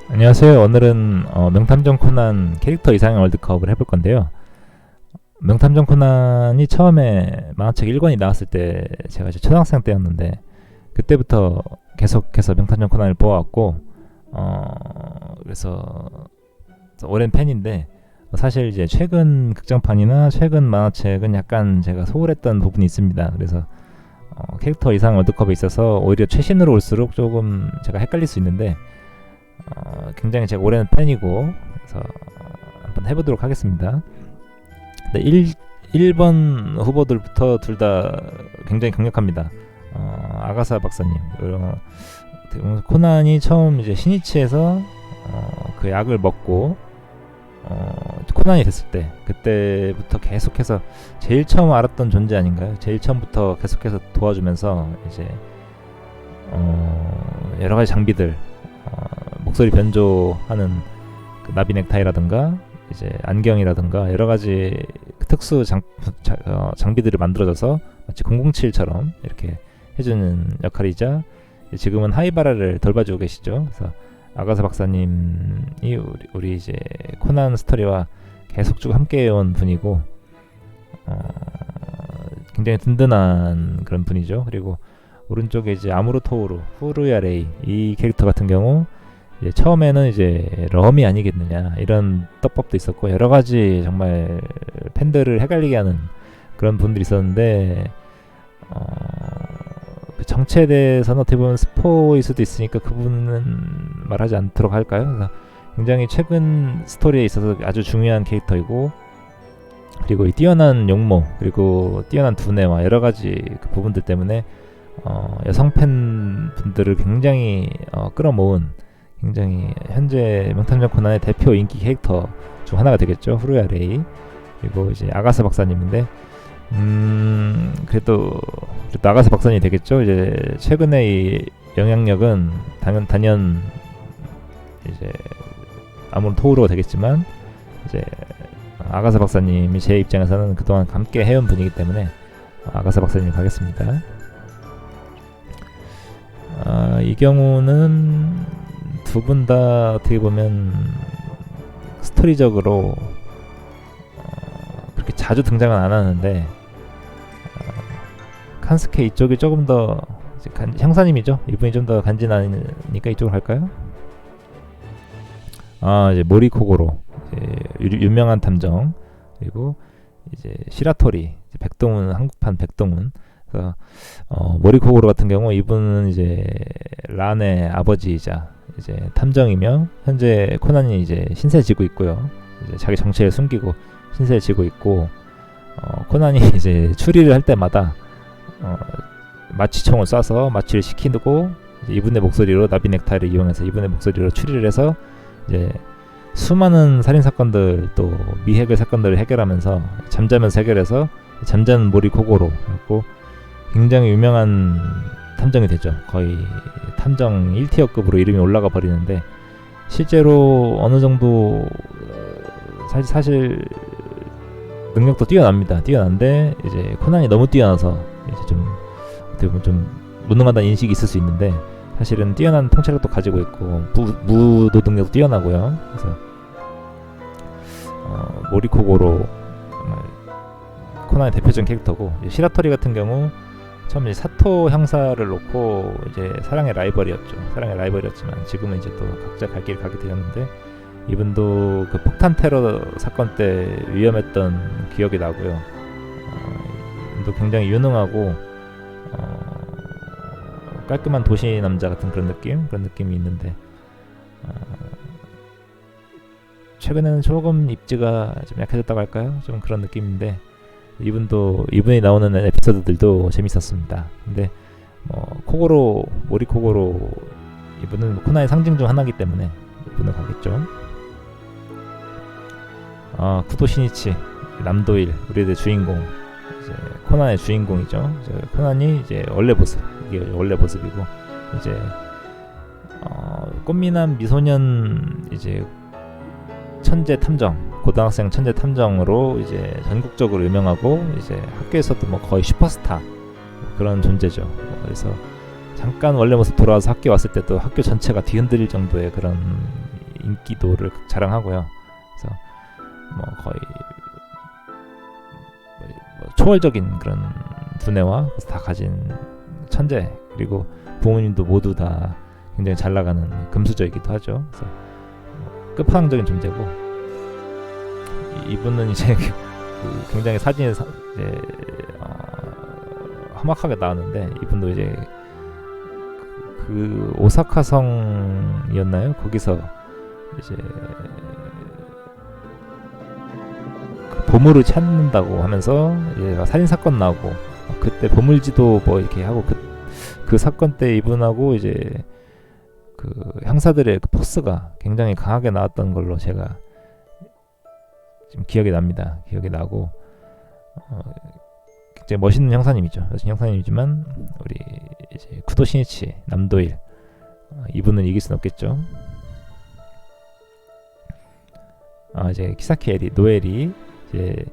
안녕하세요. 오늘은 명탐정 코난 캐릭터 이상의 월드컵을 해볼 건데요. 명탐정 코난이 처음에 만화책 1권이 나왔을 때 제가 이제 초등학생 때였는데 그때부터 계속해서 명탐정 코난을 보아왔고 그래서 오랜 팬인데 사실 이제 최근 극장판이나 최근 만화책은 약간 제가 소홀했던 부분이 있습니다. 그래서 캐릭터 이상 월드컵에 있어서 오히려 최신으로 올수록 조금 제가 헷갈릴 수 있는데 굉장히 제가 오랜 팬이고 그래서 한번 해보도록 하겠습니다. 1번 후보들부터 둘 다 굉장히 강력합니다. 아가사 박사님, 코난이 처음 이제 신이치에서 그 약을 먹고 코난이 됐을 때 그때부터 계속해서 제일 처음 알았던 존재 아닌가요? 제일 처음부터 계속해서 도와주면서 이제 여러 가지 장비들 목소리 변조하는 그 나비 넥타이라든가 이제 안경이라든가 여러 가지 특수 장비들을 만들어져서 마치 007처럼 이렇게 해주는 역할이자 지금은 하이바라를 돌봐주고 계시죠. 그래서 아가사 박사님이 우리 이제 코난 스토리와 계속 쭉 함께해온 분이고 굉장히 든든한 그런 분이죠. 그리고 오른쪽에 이제 아무로 토우루 후루야 레이 이 캐릭터 같은 경우 이제 처음에는 이제 럼이 아니겠느냐 이런 떡밥도 있었고 여러 가지 정말 팬들을 헷갈리게 하는 그런 분들이 있었는데 그 정체에 대해서는 어떻게 보면 스포일 수도 있으니까 그 부분은 말하지 않도록 할까요? 그래서 굉장히 최근 스토리에 있어서 아주 중요한 캐릭터이고 그리고 이 뛰어난 용모 그리고 뛰어난 두뇌와 여러 가지 그 부분들 때문에 여성 팬분들을 굉장히 끌어모은 굉장히 현재 명탐정 코난의 대표 인기 캐릭터 중 하나가 되겠죠. 후루야 레이 그리고 이제 아가사 박사님인데 그래도 아가사 박사님이 되겠죠. 이제 최근에 이 영향력은 단연 이제 아무런 토우로가 되겠지만 이제 아가사 박사님이 제 입장에서는 그동안 함께 해온 분이기 때문에 아가사 박사님 가겠습니다. 이 경우는 두 분 다 어떻게 보면 스토리적으로 그렇게 자주 등장은 안 하는데 칸스케 이쪽이 조금 더 형사님이죠. 이분이 좀 더 간지나니까 이쪽으로 갈까요? 이제 모리코고로 이제 유명한 탐정 그리고 이제 시라토리 백동훈 한국판 백동훈 그래서 모리코고로 같은 경우 이분은 이제 란의 아버지이자 이제 탐정이며 현재 코난이 이제 신세 지고 있고요. 이제 자기 정체를 숨기고 신세 지고 있고 코난이 이제 추리를 할 때마다 마취총을 쏴서 마취를 시키고 이제 이분의 목소리로 나비 넥타이를 이용해서 이분의 목소리로 추리를 해서 이제 수많은 살인 사건들 또 미해결 사건들을 해결하면서 잠자면서 해결해서 잠자는 모리코고로 그래갖고 굉장히 유명한 탐정이 되죠. 거의 탐정 1티어급으로 이름이 올라가 버리는데 실제로 어느 정도 사실 능력도 뛰어납니다. 뛰어난데 이제 코난이 너무 뛰어나서 이제 좀 어떻게 보면 좀 무능하다는 인식이 있을 수 있는데 사실은 뛰어난 통찰력도 가지고 있고 무도 능력도 뛰어나고요. 그래서 모리코고로 코난의 대표적인 캐릭터고 시라토리 같은 경우 처음 이제 사토 형사를 놓고 이제 사랑의 라이벌이었지만 지금은 이제 또 각자 갈 길 가게 되었는데 이분도 그 폭탄 테러 사건 때 위험했던 기억이 나고요. 이분도 굉장히 유능하고 깔끔한 도시 남자 같은 그런 느낌이 있는데 최근에는 조금 입지가 좀 약해졌다고 할까요? 좀 그런 느낌인데 이분이 나오는 에피소드들도 재밌었습니다. 근데 모리코고로 이분은 코난의 상징 중 하나이기 때문에 이분을 가겠죠. 쿠도 시니치 남도일 우리의 주인공 이제 코난의 주인공이죠. 이제 코난이 이제 원래 모습이고 이제 꽃미남 미소년 이제 천재 탐정 고등학생 천재 탐정으로 이제 전국적으로 유명하고 이제 학교에서도 뭐 거의 슈퍼스타 그런 존재죠. 그래서 잠깐 원래 모습 돌아와서 학교 왔을 때 또 학교 전체가 뒤흔들릴 정도의 그런 인기도를 자랑하고요. 그래서 뭐 거의 뭐 초월적인 그런 두뇌와 다 가진 천재, 그리고 부모님도 모두 다 굉장히 잘 나가는 금수저이기도 하죠. 그래서 끝판왕적인 존재고, 이분은 이제 굉장히 사진에 이제 험악하게 나왔는데, 이분도 이제 그 오사카성이었나요? 거기서 이제 그 보물을 찾는다고 하면서 이제 살인 사건 나오고, 그때 보물지도 뭐 이렇게 하고, 그 사건 때 이분하고 이제 그 형사들의 그 포스가 굉장히 강하게 나왔던 걸로 제가 지금 기억이 납니다. 기억이 나고, 굉장히 멋있는 형사님이죠. 멋있는 형사님이지만 우리 이제 쿠도 시니치 남도일, 이분은 이길 수는 없겠죠. 이제 키사키 에리 노엘이 이제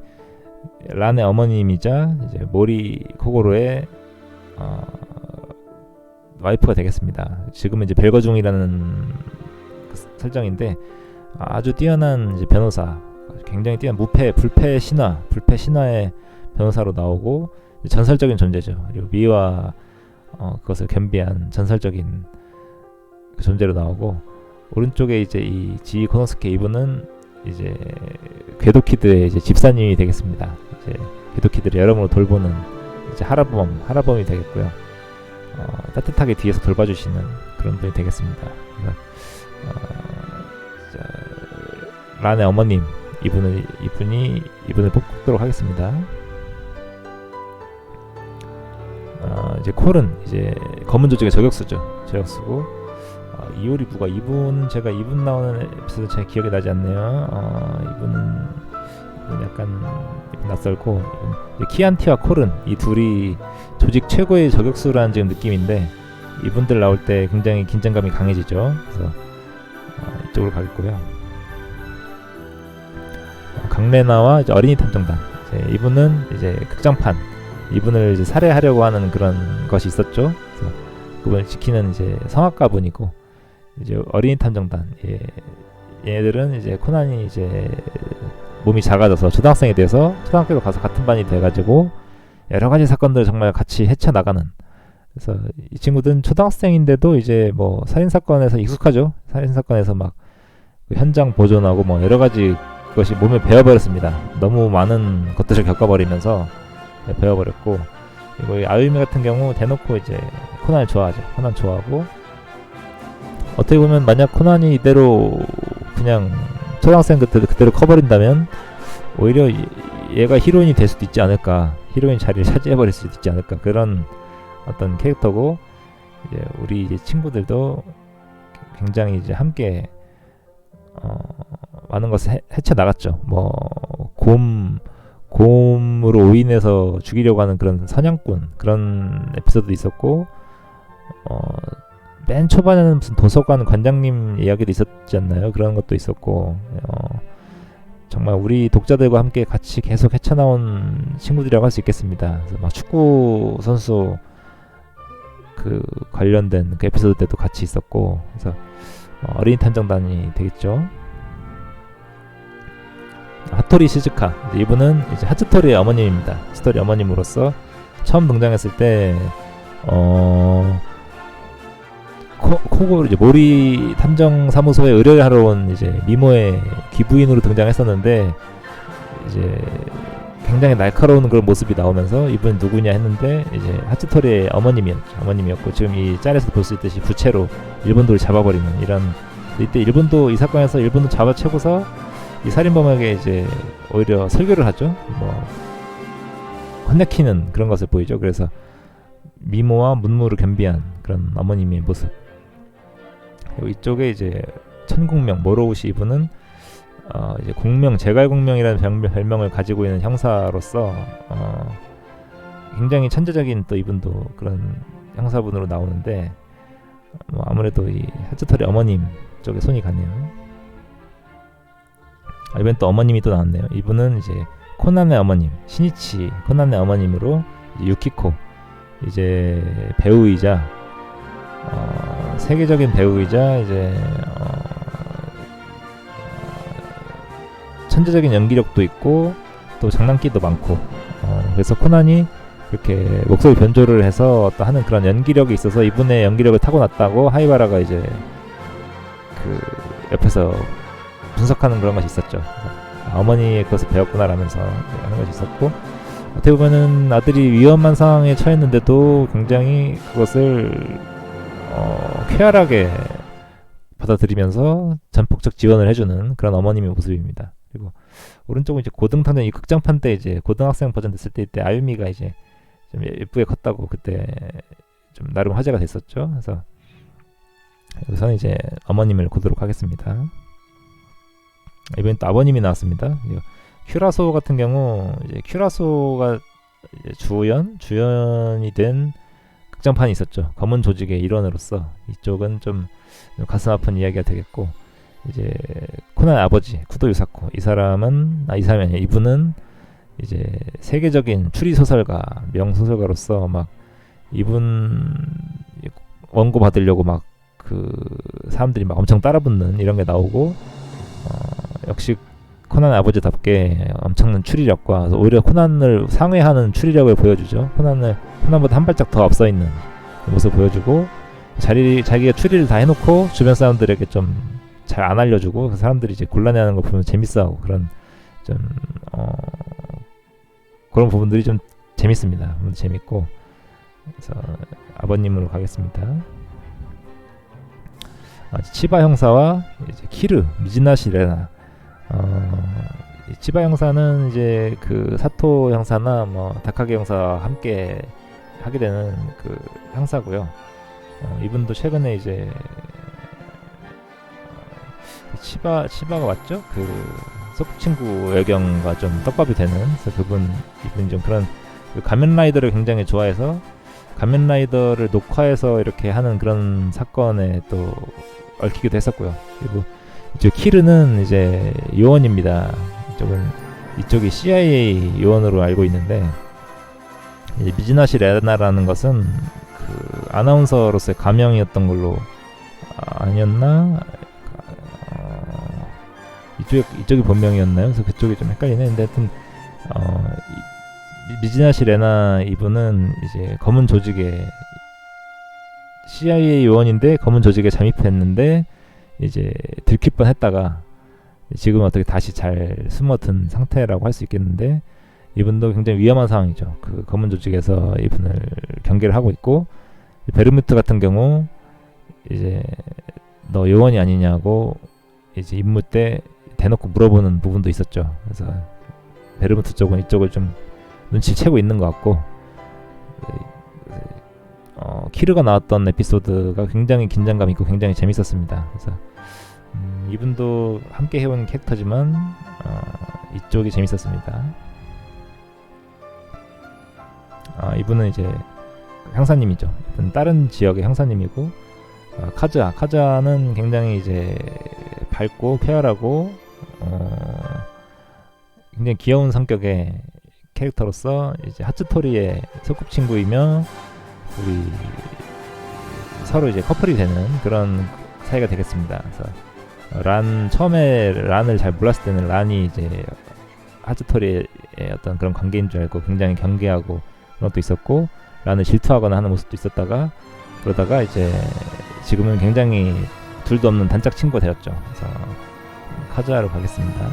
란의 어머님이자 이제 모리 코고로의 와이프가 되겠습니다. 지금은 이제 별거중이라는 그 설정인데, 아주 뛰어난 이제 변호사, 굉장히 뛰어난 불패 신화의 변호사로 나오고, 전설적인 존재죠. 그리고 미와 그것을 겸비한 전설적인 그 존재로 나오고, 오른쪽에 이제 이 지이 코노스케, 이분은 이제 궤도키드의 이제 집사님이 되겠습니다. 이제 궤도키드를 여러모로 돌보는 이제 하라범이 되겠고요. 따뜻하게 뒤에서 돌봐주시는 그런 분이 되겠습니다. 란의 어머님, 이분을 뽑도록 하겠습니다. 이제 콜은 이제 검은 조직의 저격수고, 이오리 부가, 이분은 제가 이분 나오는 에피소드 잘 기억이 나지 않네요. 이분은 약간 낯설고, 키안티와 콜은 이 둘이 조직 최고의 저격수라는 지금 느낌인데, 이분들 나올 때 굉장히 긴장감이 강해지죠. 그래서 이쪽으로 가겠고요. 강레나와 이제 어린이 탐정단, 이분은 이제 극장판, 이분을 이제 살해하려고 하는 그런 것이 있었죠. 그래서 그분을 지키는 이제 성악가분이고, 이제 어린이 탐정단, 얘네들은 이제 코난이 이제 몸이 작아져서 초등학생이 돼서 초등학교로 가서 같은 반이 돼가지고 여러 가지 사건들을 정말 같이 헤쳐나가는, 그래서 이 친구들은 초등학생인데도 이제 뭐 살인 사건에서 익숙하죠. 살인 사건에서 막 그 현장 보존하고 뭐 여러 가지 것이 몸에 배어버렸습니다. 너무 많은 것들을 겪어버리면서 배어버렸고, 그리고 이 아유미 같은 경우 대놓고 이제 코난을 좋아하죠. 코난 좋아하고, 어떻게 보면 만약 코난이 이대로 그냥 초등학생 그대로 커버린다면 오히려 얘가 히로인이 될 수도 있지 않을까, 히로인 자리를 차지해버릴 수도 있지 않을까, 그런 어떤 캐릭터고, 이제 우리 이제 친구들도 굉장히 이제 함께 많은 것을 헤쳐나갔죠. 뭐 곰으로 오인해서 죽이려고 하는 그런 사냥꾼, 그런 에피소드도 있었고, 맨 초반에는 무슨 도서관 관장님 이야기도 있었지 않나요? 그런 것도 있었고, 정말 우리 독자들과 함께 같이 계속 헤쳐나온 친구들이라고 할 수 있겠습니다. 그래서 막 축구 선수 그 관련된 그 에피소드 때도 같이 있었고, 그래서 어린이 탐정단이 되겠죠. 하토리 시즈카, 이분은 이제 하츠토리의 어머님입니다. 하츠토리 어머님으로서 처음 등장했을 때 코고 이제 모리 탐정 사무소에 의뢰를 하러 온 이제 미모의 귀부인으로 등장했었는데, 이제 굉장히 날카로운 그런 모습이 나오면서 이분 누구냐 했는데 이제 하츠토리의 어머님이었고, 지금 이 짤에서 볼 수 있듯이 부채로 일본도를 잡아버리는 이런, 이때 일본도 이 사건에서 일본도 잡아채고서 이 살인범에게 이제 오히려 설교를 하죠. 뭐 혼내키는 그런 것을 보이죠. 그래서 미모와 문무를 겸비한 그런 어머님의 모습. 그리고 이쪽에 이제 천공명 모로우시, 이분은 이제 공명, 제갈공명이라는 별명을 가지고 있는 형사로서 굉장히 천재적인 또 이분도 그런 형사분으로 나오는데, 뭐 아무래도 이 하츠토리 어머님 쪽에 손이 가네요. 이번엔 또 어머님이 또 나왔네요. 이분은 이제 코난의 어머님, 시니치 코난의 어머님으로 이제 유키코, 이제 배우이자 세계적인 배우이자 이제 천재적인 연기력도 있고 또 장난기도 많고 그래서 코난이 이렇게 목소리 변조를 해서 또 하는 그런 연기력이 있어서 이분의 연기력을 타고났다고 하이바라가 이제 그 옆에서 분석하는 그런 것이 있었죠. 어머니의 그것을 배웠구나라면서 하는 것이 있었고, 어떻게 보면은 아들이 위험한 상황에 처했는데도 굉장히 그것을 쾌활하게 받아들이면서 전폭적 지원을 해주는 그런 어머님의 모습입니다. 그리고 오른쪽은 이제 고등탕전 이 극장판 때 이제 고등학생 버전 됐을 때 이때 아유미가 이제 좀 예쁘게 컸다고 그때 좀 나름 화제가 됐었죠. 그래서 여기서는 이제 어머님을 보도록 하겠습니다. 이번엔 또 아버님이 나왔습니다. 큐라소 같은 경우 이제 큐라소가 이제 주연이 된 극장판이 있었죠. 검은 조직의 일원으로서 이쪽은 좀 가슴 아픈 이야기가 되겠고, 이제 코난의 아버지 쿠도 유사코 이 사람이 아니라 이분은 이제 세계적인 추리 소설가 명소설가로서 막 이분 원고 받으려고 막 그 사람들이 막 엄청 따라붙는 이런 게 나오고, 역시 코난의 아버지답게 엄청난 추리력과 오히려 코난을 상회하는 추리력을 보여주죠. 코난보다 한 발짝 더 앞서 있는 모습을 보여주고, 자기가 추리를 다 해놓고 주변 사람들에게 좀 잘 안 알려주고 그 사람들이 이제 곤란해하는 거 보면 재밌어하고 그런 좀 그런 부분들이 좀 재밌습니다. 재밌고, 그래서 아버님으로 가겠습니다. 치바 형사와 이제 키르 미즈나시 레나. 치바 형사는 이제 그 사토 형사나 뭐 다카게 형사와 함께 하게 되는 그 형사고요. 이분도 최근에 이제 치바가 맞죠? 그 소꿉친구 열경과 좀 떡밥이 되는, 그래서 이분이 좀 그런 가면라이더를 굉장히 좋아해서 가면라이더를 녹화해서 이렇게 하는 그런 사건에 또 얽히기도 했었고요. 그리고 이쪽 키르는 이제 요원입니다. 이쪽이 CIA 요원으로 알고 있는데, 이제 미즈나시 레나라는 것은 그 아나운서로서의 가명이었던 걸로 아니었나? 이쪽이 본명이었나요? 그래서 그쪽이 좀 헷갈리네. 근데 하여튼 미즈나시 레나 이분은 이제 검은 조직의 CIA 요원인데 검은 조직에 잠입했는데 이제 들킬 뻔했다가 지금 어떻게 다시 잘 숨어든 상태라고 할 수 있겠는데, 이분도 굉장히 위험한 상황이죠. 그 검은 조직에서 이분을 경계를 하고 있고, 베르무트 같은 경우 이제 너 요원이 아니냐고 이제 임무 때 대놓고 물어보는 부분도 있었죠. 그래서 베르무트 쪽은 이쪽을 좀 눈치 채고 있는 것 같고, 키르가 나왔던 에피소드가 굉장히 긴장감 있고 굉장히 재밌었습니다. 그래서 이분도 함께 해온 캐릭터지만 이쪽이 재밌었습니다. 이분은 이제 형사님이죠. 이분은 다른 지역의 형사님이고, 카즈아는 굉장히 이제 밝고 쾌활하고 굉장히 귀여운 성격의 캐릭터로서 이제 하츠토리의 소꿉친구이며 우리 서로 이제 커플이 되는 그런 사이가 되겠습니다. 그래서 처음에 란을 잘 몰랐을 때는 란이 이제 하츠토리의 어떤 그런 관계인 줄 알고 굉장히 경계하고 그런 것도 있었고, 란을 질투하거나 하는 모습도 있었다가, 그러다가 이제 지금은 굉장히 둘도 없는 단짝 친구가 되었죠. 그래서 카즈아로 가겠습니다.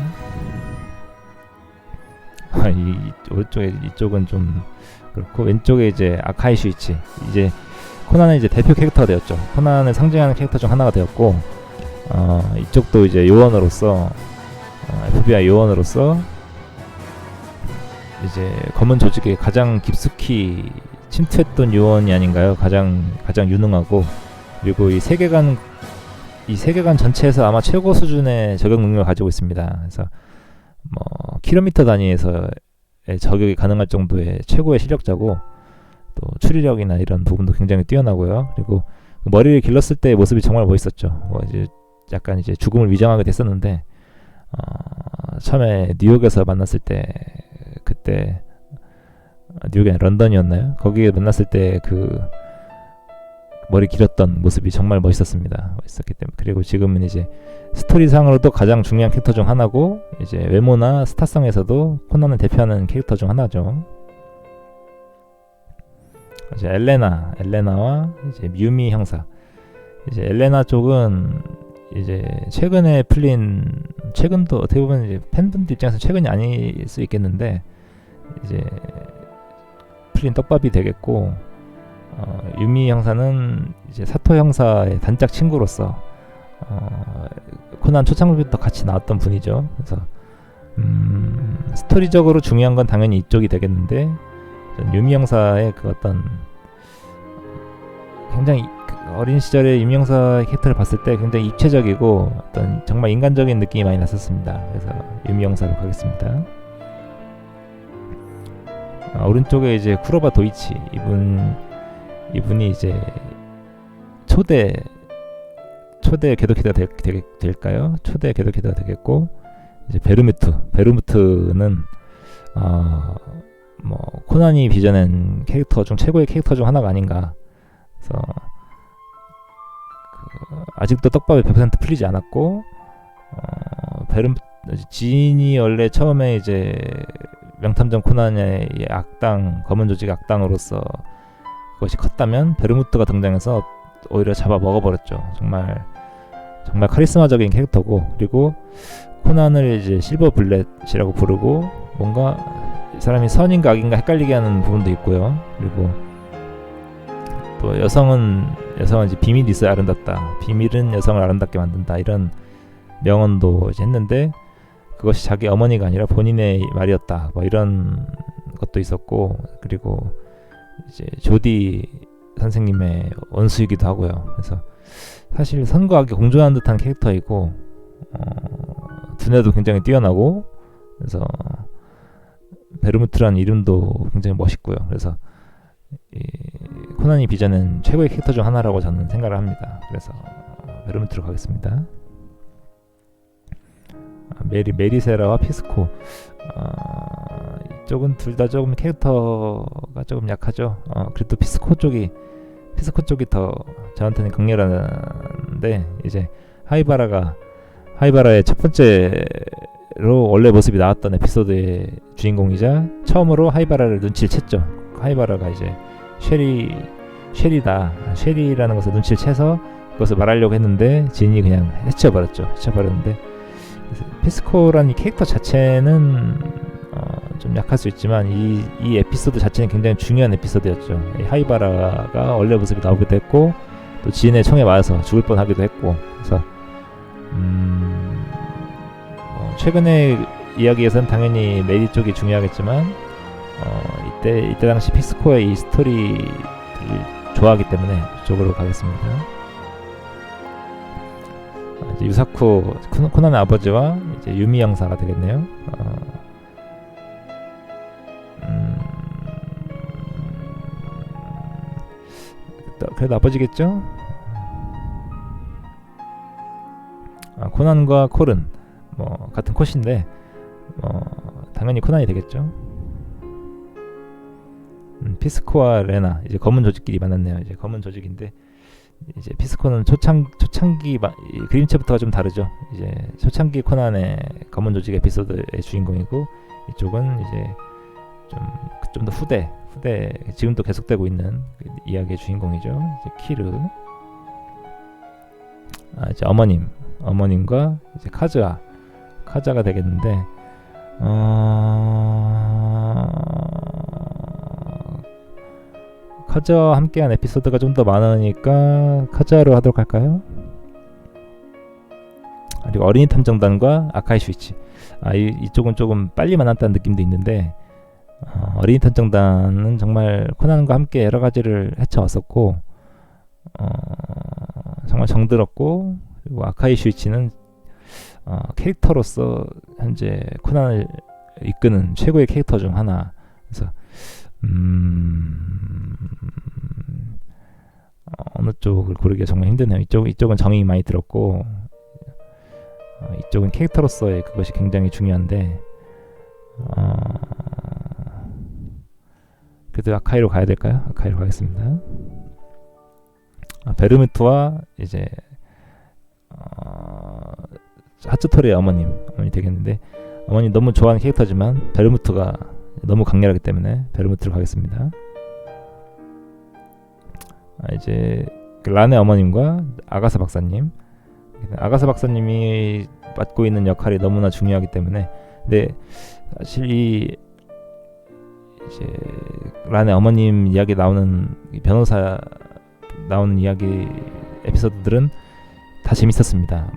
오른쪽에 이쪽은 좀 그렇고, 왼쪽에 이제 아카이 슈이치, 이제 코난의 이제 대표 캐릭터가 되었죠. 코난을 상징하는 캐릭터 중 하나가 되었고, 이쪽도 이제 요원으로서 FBI 요원으로서 이제 검은 조직에 가장 깊숙이 침투했던 요원이 아닌가요? 가장 유능하고, 그리고 이 세계관 전체에서 아마 최고 수준의 저격 능력을 가지고 있습니다. 그래서 뭐 킬로미터 단위에서 저격이 가능할 정도의 최고의 실력자고, 또 추리력이나 이런 부분도 굉장히 뛰어나고요. 그리고 머리를 길렀을 때의 모습이 정말 멋있었죠. 이제 약간 이제 죽음을 위장하게 됐었는데, 처음에 뉴욕에서 만났을 때, 그때 뉴욕이 아니라 런던이었나요? 거기에 만났을 때 그 머리 길었던 모습이 정말 멋있었기 때문에. 그리고 지금은 이제 스토리상으로도 가장 중요한 캐릭터 중 하나고, 이제 외모나 스타성에서도 코난을 대표하는 캐릭터 중 하나죠. 이제 엘레나와 이제 뮤미 형사. 이제 엘레나 쪽은 이제 최근에 풀린, 최근도 어떻게 보면 이제 팬분들 입장에서 최근이 아닐 수 있겠는데, 이제 풀린 떡밥이 되겠고, 유미 형사는 이제 사토 형사의 단짝 친구로서 코난 초창부부터 같이 나왔던 분이죠. 그래서 스토리적으로 중요한 건 당연히 이쪽이 되겠는데, 유미 형사의 그 어떤 굉장히 어린 시절의 유미 형사 캐릭터를 봤을 때 굉장히 입체적이고 어떤 정말 인간적인 느낌이 많이 났었습니다. 그래서 유미 형사로 가겠습니다. 오른쪽에 이제 쿠로바 도이치, 이분이 이제 초대 궤도키드가 될까요? 초대 궤도키드가 되겠고, 이제 베르무트는 뭐 코난이 빚어낸 캐릭터 중 최고의 캐릭터 중 하나가 아닌가. 그래서 아직도 떡밥이 100% 풀리지 않았고, 지인이 원래 처음에 이제 명탐정 코난의 악당, 검은 조직 악당으로서 그것이 컸다면, 베르무트가 등장해서 오히려 잡아 먹어버렸죠. 정말 카리스마적인 캐릭터고, 그리고 코난을 이제 실버 블렛이라고 부르고, 뭔가 이 사람이 선인가 악인가 헷갈리게 하는 부분도 있고요. 그리고 또 여성은 이제 비밀이 있어야 아름답다, 비밀은 여성을 아름답게 만든다, 이런 명언도 이제 했는데, 그것이 자기 어머니가 아니라 본인의 말이었다, 뭐 이런 것도 있었고, 그리고 이제 조디 선생님의 원수이기도 하고요. 그래서 사실 선과 악이 공존하는 듯한 캐릭터이고, 두뇌도 굉장히 뛰어나고, 그래서 베르무트라는 이름도 굉장히 멋있고요. 그래서 코난이 빚어낸 최고의 캐릭터 중 하나라고 저는 생각을 합니다. 그래서 베르무트로 가겠습니다. 메리세라와 피스코, 이쪽은 둘 다 조금 캐릭터가 조금 약하죠. 그래도 피스코 쪽이 더 저한테는 강렬한데, 이제 하이바라의 첫 번째로 원래 모습이 나왔던 에피소드의 주인공이자 처음으로 하이바라를 눈치를 챘죠. 하이바라가 이제 쉐리라는 것을 눈치를 채서 그것을 말하려고 했는데 진이 그냥 해쳐버렸는데, 피스코라는 이 캐릭터 자체는 좀 약할 수 있지만 이 에피소드 자체는 굉장히 중요한 에피소드였죠. 하이바라가 원래 모습이 나오기도 했고, 또 지인의 총에 맞아서 죽을 뻔하기도 했고, 그래서 최근의 이야기에서는 당연히 메리 쪽이 중요하겠지만, 이때 당시 피스코의 이 스토리를 좋아하기 때문에 이쪽으로 가겠습니다. 이제 유사쿠 코난의 아버지와 이제 유미 형사가 되겠네요. 그래도 아버지겠죠? 코난과 콜은 뭐 같은 콧인데 당연히 코난이 되겠죠. 피스코와 레나, 이제 검은 조직끼리 만났네요. 이제 검은 조직인데, 이제 피스코는 초창기 그림체부터가 좀 다르죠. 이제 초창기 코난의 검은 조직 에피소드의 주인공이고, 이쪽은 이제 좀 더 후대 지금도 계속되고 있는 이야기의 주인공이죠. 이제 키르, 이제 어머님과 이제 카즈아가 되겠는데, 카즈아와 함께한 에피소드가 좀 더 많으니까 카즈아로 하도록 할까요? 그리고 어린이 탐정단과 아카이 슈이치, 이쪽은 조금 빨리 만났다는 느낌도 있는데, 어린이 탐정단은 정말 코난과 함께 여러 가지를 헤쳐왔었고, 정말 정들었고, 그리고 아카이 슈이치는 캐릭터로서 현재 코난을 이끄는 최고의 캐릭터 중 하나. 그래서 어느 쪽을 고르기가 정말 힘드네요. 이쪽은 정이 많이 들었고, 이쪽은 캐릭터로서의 그것이 굉장히 중요한데, 그래도 아카이로 가야 될까요? 아카이로 가겠습니다. 베르무트와 이제 하츠토리의 어머니 되겠는데, 어머니 너무 좋아하는 캐릭터지만 베르무트가 너무 강렬하기 때문에 베르무트를 가겠습니다. 이제 란의 어머님과 아가사 박사님. 아가사 박사님이 맡고 있는 역할이 너무나 중요하기 때문에, 근데 사실 이 이제 란의 어머님 이야기 나오는 변호사 나오는 이야기 에피소드들은 다 재밌었습니다.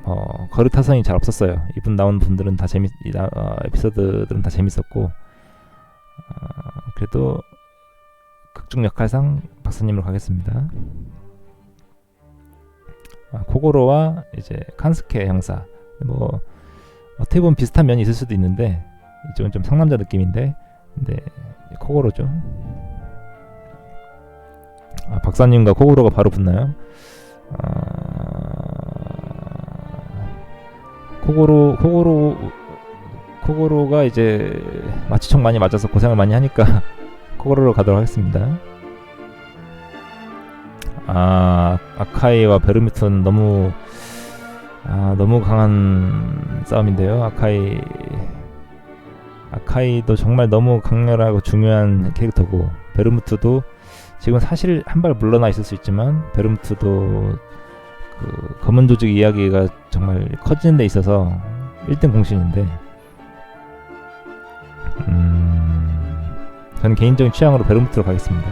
거르타선이 잘 없었어요. 이분 나온 분들은 다 에피소드들은 다 재밌었고, 그래도 극중 역할상 박사님으로 가겠습니다. 코고로와 이제 칸스케 형사, 뭐 어떻게 보면 비슷한 면이 있을 수도 있는데 이쪽은 좀 상남자 느낌인데, 근데 코고로죠. 박사님과 코고로가 바로 붙나요? 코고로가 이제 마취총 많이 맞아서 고생을 많이 하니까 코고로로 가도록 하겠습니다. 아카이와 베르무트는 너무 강한 싸움인데요. 아카이도 정말 너무 강렬하고 중요한 캐릭터고, 베르무트도 지금 사실 한 발 물러나 있을 수 있지만 베르무트도 그 검은 조직 이야기가 정말 커지는 데 있어서 1등 공신인데, 저는 개인적인 취향으로 베르무트로 가겠습니다.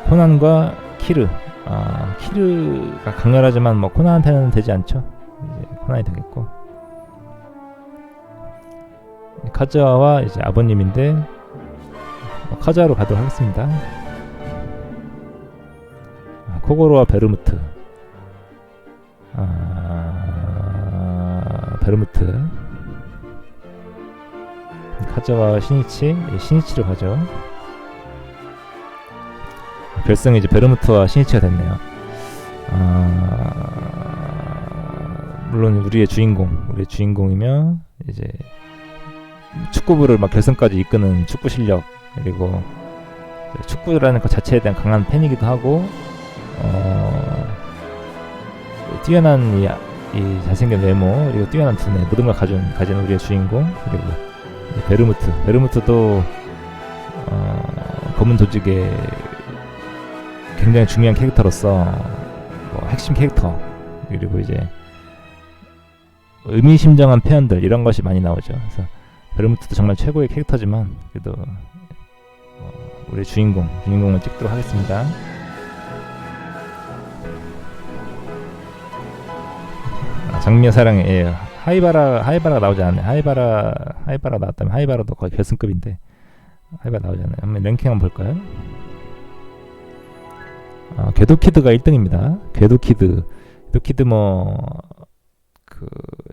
코난과 키르. 키르가 강렬하지만 뭐 코난한테는 되지 않죠. 이제 코난이 되겠고, 카즈아와 이제 아버님인데 카즈아로 가도록 하겠습니다. 코고로와 베르무트. 베르무트. 카즈아와 시니치로 가죠. 결승은 이제 베르무트와 시니치가 됐네요. 물론 우리의 주인공이며 이제 축구부를 막 결승까지 이끄는 축구 실력, 그리고 축구라는 것 자체에 대한 강한 팬이기도 하고, 뛰어난 이 잘생긴 외모, 그리고 뛰어난 두뇌, 모든 걸 가진 우리의 주인공, 그리고 베르무트도 검은 조직의 굉장히 중요한 캐릭터로서 핵심 캐릭터, 그리고 이제 의미심장한 표현들, 이런 것이 많이 나오죠. 그래서 베르무트도 정말 최고의 캐릭터지만 그래도 우리 주인공을 찍도록 하겠습니다. 장미의 사랑에, 예, 하이바라가 나오지 않네. 하이바라 나왔다면, 하이바라도 거의 결승급인데 하이바라 나오지 않아요. 한번 랭킹 한번 볼까요? 궤도키드가 1등입니다. 궤도키드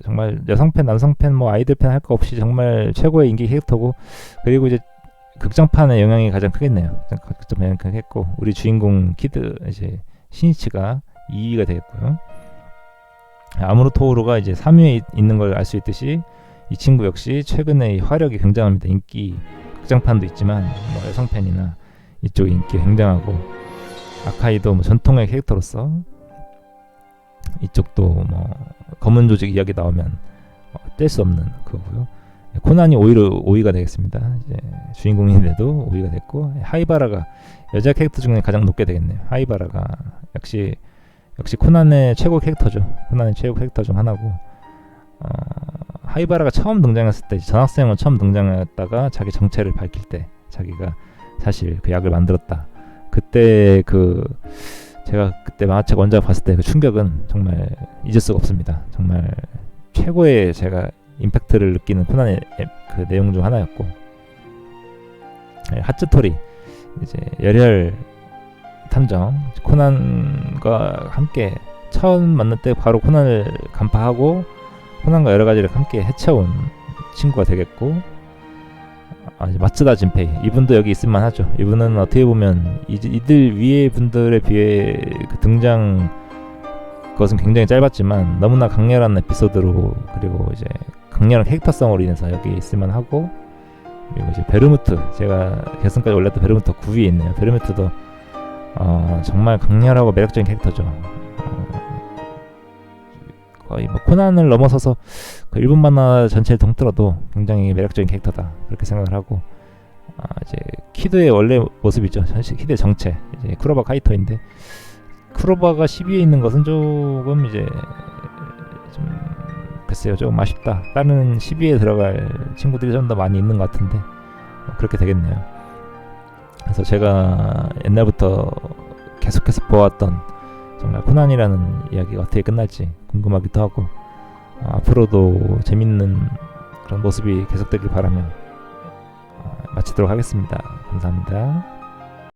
정말 여성팬, 남성팬, 아이들팬 할 거 없이 정말 최고의 인기 캐릭터고, 그리고 이제 극장판의 영향이 가장 크겠네요. 극장판 영향이 크겠고, 우리 주인공 키드 이제 시니치가 2위가 되겠고요. 아무로 토오루가 이제 3위에 있는 걸 알 수 있듯이 이 친구 역시 최근에 화력이 굉장합니다. 인기, 극장판도 있지만 여성팬이나 이쪽 인기 굉장하고, 아카이도 전통의 캐릭터로서 이쪽도 검은 조직 이야기 나오면 뗄 수 없는 그거고요. 코난이 오히려 5위가 되겠습니다. 이제 주인공인데도 5위가 됐고, 하이바라가 여자 캐릭터 중에 가장 높게 되겠네요. 하이바라가 역시 코난의 최고 캐릭터죠. 코난의 최고 캐릭터 중 하나고, 하이바라가 처음 등장했을 때, 전학생으로 처음 등장했다가 자기 정체를 밝힐 때, 자기가 사실 그 약을 만들었다. 그때 제가 그때 만화책 원작 봤을 때 그 충격은 정말 잊을 수가 없습니다. 정말 최고의 제가 임팩트를 느끼는 코난의 그 내용 중 하나였고, 하츠토리 이제 열혈 탐정, 코난과 함께 처음 만날 때 바로 코난을 간파하고 코난과 여러 가지를 함께 해쳐온 친구가 되겠고, 이제 마츠다 진페이, 이분도 여기 있을만 하죠. 이분은 어떻게 보면 이들 위에 분들에 비해 그 등장 것은 굉장히 짧았지만 너무나 강렬한 에피소드로, 그리고 이제 강렬한 캐릭터성으로 인해서 여기 있을만 하고, 그리고 이제 베르무트, 제가 결승까지 올렸던 베르무트 9위에 있네요. 베르무트도 정말 강렬하고 매력적인 캐릭터죠. 거의 뭐 코난을 넘어서서 그 일본 만화 전체를 통틀어도 굉장히 매력적인 캐릭터다 그렇게 생각을 하고, 이제 키드의 원래 모습이죠. 키드의 정체 이제 쿠로바 카이토인데, 쿠로바가 10위에 있는 것은 조금 이제 좀 글쎄요, 조금 아쉽다. 다른 10위에 들어갈 친구들이 좀 더 많이 있는 것 같은데 그렇게 되겠네요. 그래서 제가 옛날부터 계속해서 보았던 정말 코난이라는 이야기가 어떻게 끝날지 궁금하기도 하고, 앞으로도 재밌는 그런 모습이 계속되길 바라며 마치도록 하겠습니다. 감사합니다.